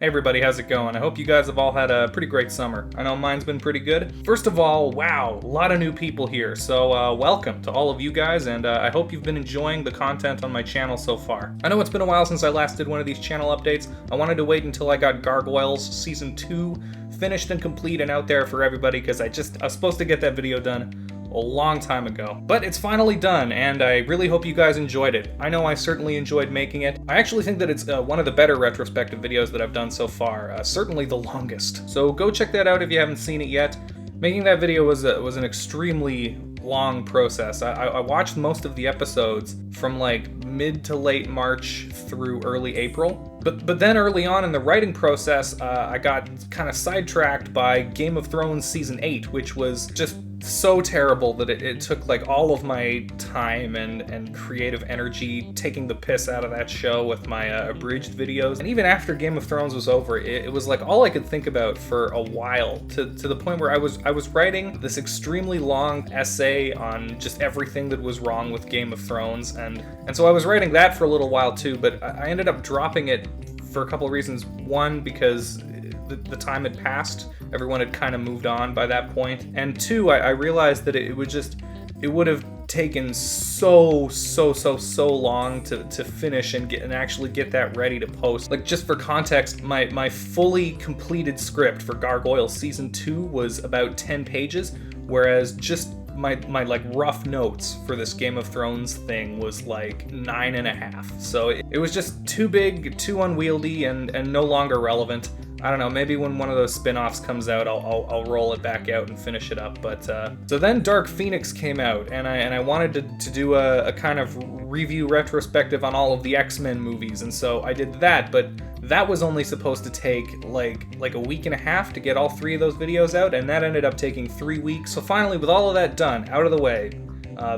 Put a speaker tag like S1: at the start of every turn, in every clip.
S1: Hey everybody, how's it going? I hope you guys have all had a pretty great summer. I know mine's been pretty good. First of all, wow, a lot of new people here, so welcome to all of you guys, and I hope you've been enjoying the content on my channel so far. I know it's been a while since I last did one of these channel updates. I wanted to wait until I got Gargoyles Season 2 finished and complete and out there for everybody, because I was supposed to get that video done a long time ago. But it's finally done, and I really hope you guys enjoyed it. I know I certainly enjoyed making it. I actually think that it's one of the better retrospective videos that I've done so far, certainly the longest. So go check that out if you haven't seen it yet. Making that video was an extremely long process. I watched most of the episodes from like mid to late March through early April. But then early on in the writing process, I got kind of sidetracked by Game of Thrones Season 8, which was just so terrible that it took like all of my time and creative energy taking the piss out of that show with my abridged videos. And even after Game of Thrones was over, it was like all I could think about for a while, to the point where I was writing this extremely long essay on just everything that was wrong with Game of Thrones, and so I was writing that for a little while too, but I ended up dropping it for a couple of reasons. One, because the time had passed. Everyone had kind of moved on by that point. And two, I realized that it would have taken so long to finish and actually get that ready to post. Like, just for context, my fully completed script for Gargoyles Season 2 was about 10 pages, whereas just my like rough notes for this Game of Thrones thing was like 9.5. So it was just too big, too unwieldy, and no longer relevant. I don't know, maybe when one of those spin-offs comes out, I'll roll it back out and finish it up. But so then Dark Phoenix came out, and I wanted to do a kind of review retrospective on all of the X-Men movies, and so I did that, but that was only supposed to take like a week and a half to get all 3 of those videos out, and that ended up taking 3 weeks. So finally, with all of that done, out of the way,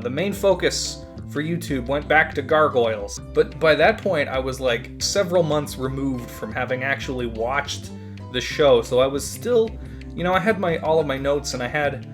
S1: the main focus for YouTube went back to Gargoyles. But by that point, I was like several months removed from having actually watched the show, so I was still, I had all of my notes, and I had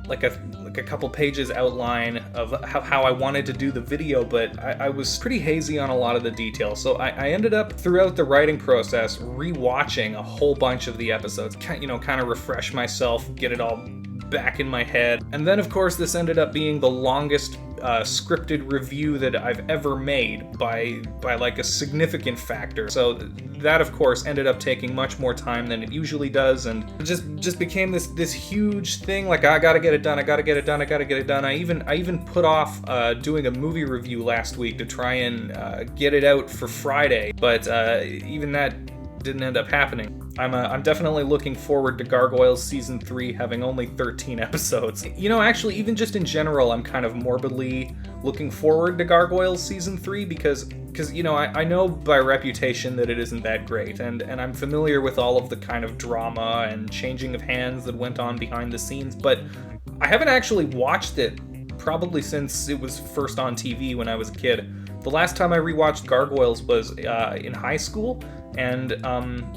S1: like a couple pages outline of how I wanted to do the video, but I was pretty hazy on a lot of the details. So I ended up, throughout the writing process, rewatching a whole bunch of the episodes, kind of refresh myself, get it all back in my head. And then, of course, this ended up being the longest scripted review that I've ever made by like a significant factor. So that, of course, ended up taking much more time than it usually does, and it just became this huge thing. Like, I gotta get it done. I even put off doing a movie review last week to try and get it out for Friday, but even that didn't end up happening. I'm definitely looking forward to Gargoyles Season 3 having only 13 episodes. Actually, even just in general, I'm kind of morbidly looking forward to Gargoyles Season 3 because I know by reputation that it isn't that great, and I'm familiar with all of the kind of drama and changing of hands that went on behind the scenes, but I haven't actually watched it probably since it was first on TV when I was a kid. The last time I rewatched Gargoyles was in high school, and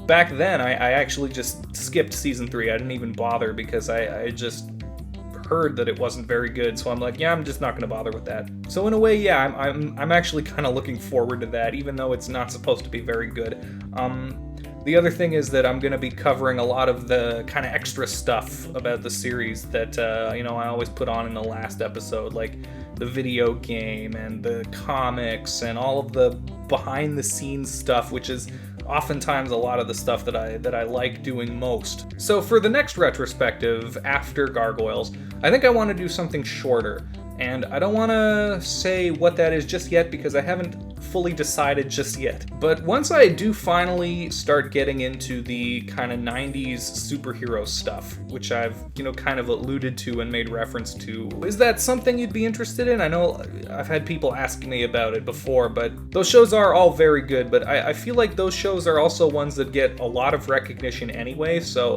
S1: back then I actually just skipped Season 3. I didn't even bother because I just heard that it wasn't very good, so I'm like, yeah, I'm just not going to bother with that. So in a way, yeah, I'm actually kind of looking forward to that, even though it's not supposed to be very good. The other thing is that I'm going to be covering a lot of the kind of extra stuff about the series that, I always put on in the last episode, like the video game and the comics and all of the behind-the-scenes stuff, which is oftentimes a lot of the stuff that I like doing most. So for the next retrospective after Gargoyles, I think I want to do something shorter. And I don't want to say what that is just yet because I haven't fully decided just yet. But once I do finally start getting into the kind of 90s superhero stuff, which I've, kind of alluded to and made reference to, is that something you'd be interested in? I know I've had people asking me about it before, but those shows are all very good, but I feel like those shows are also ones that get a lot of recognition anyway, so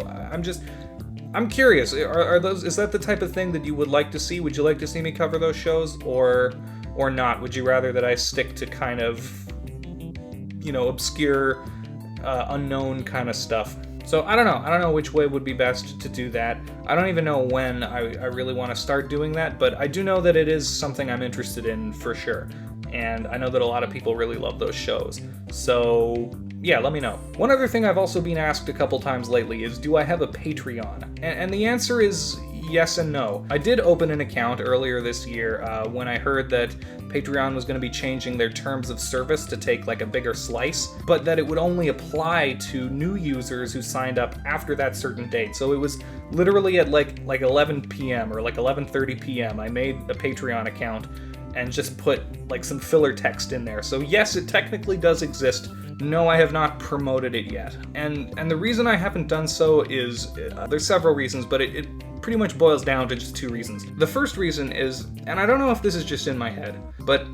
S1: I'm curious, is that the type of thing that you would like to see? Would you like to see me cover those shows, or not? Would you rather that I stick to kind of, obscure, unknown kind of stuff? So I don't know which way would be best to do that. I don't even know when I really want to start doing that, but I do know that it is something I'm interested in for sure. And I know that a lot of people really love those shows. So yeah, let me know. One other thing I've also been asked a couple times lately is, do I have a Patreon? And the answer is yes and no. I did open an account earlier this year when I heard that Patreon was going to be changing their terms of service to take like a bigger slice, but that it would only apply to new users who signed up after that certain date. So it was literally at like 11 p.m. or like 11:30 p.m. I made a Patreon account and just put like some filler text in there. So yes, it technically does exist. No, I have not promoted it yet. And the reason I haven't done so is, there's several reasons, but it pretty much boils down to just two reasons. The first reason is, and I don't know if this is just in my head, but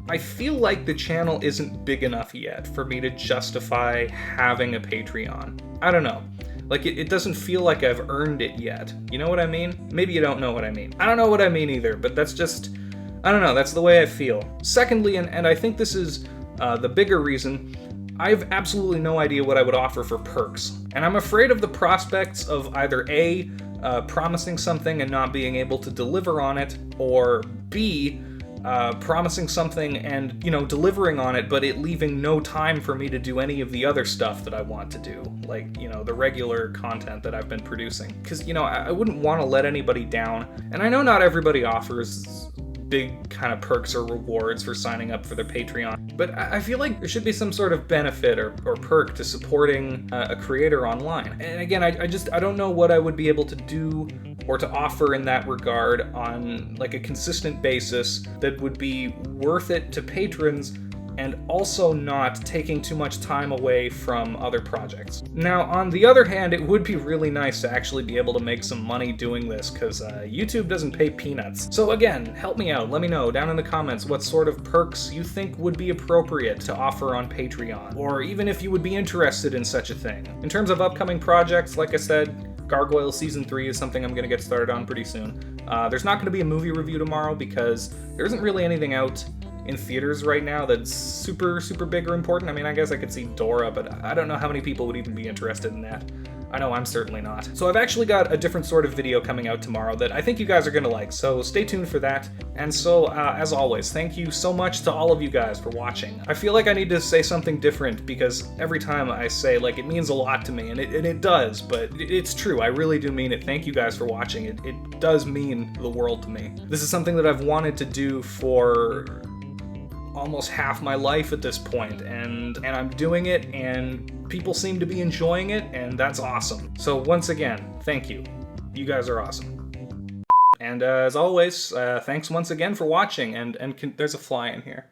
S1: I feel like the channel isn't big enough yet for me to justify having a Patreon. I don't know. Like, it doesn't feel like I've earned it yet. You know what I mean? Maybe you don't know what I mean. I don't know what I mean either, but that's just, I don't know, that's the way I feel. Secondly, and I think this is the bigger reason, I have absolutely no idea what I would offer for perks. And I'm afraid of the prospects of either A, promising something and not being able to deliver on it, or B, promising something and, delivering on it, but it leaving no time for me to do any of the other stuff that I want to do, like, the regular content that I've been producing. Because, I wouldn't want to let anybody down, and I know not everybody offers big kind of perks or rewards for signing up for their Patreon, but I feel like there should be some sort of benefit or perk to supporting a creator online. And again, I don't know what I would be able to do or to offer in that regard on like a consistent basis that would be worth it to patrons and also not taking too much time away from other projects. Now, on the other hand, it would be really nice to actually be able to make some money doing this, because YouTube doesn't pay peanuts. So again, help me out. Let me know down in the comments what sort of perks you think would be appropriate to offer on Patreon, or even if you would be interested in such a thing. In terms of upcoming projects, like I said, Gargoyles Season 3 is something I'm going to get started on pretty soon. There's not going to be a movie review tomorrow because there isn't really anything out in theaters right now that's super big or important. I mean, I guess I could see Dora, but I don't know how many people would even be interested in that. I know I'm certainly not. So I've actually got a different sort of video coming out tomorrow that I think you guys are gonna like, so stay tuned for that. And so, as always, thank you so much to all of you guys for watching. I feel like I need to say something different because every time I say, like, it means a lot to me, and it does, but it's true, I really do mean it. Thank you guys for watching. It does mean the world to me. This is something that I've wanted to do for almost half my life at this point, and I'm doing it, and people seem to be enjoying it, and that's awesome. So once again, thank you. You guys are awesome. And as always, thanks once again for watching, and there's a fly in here.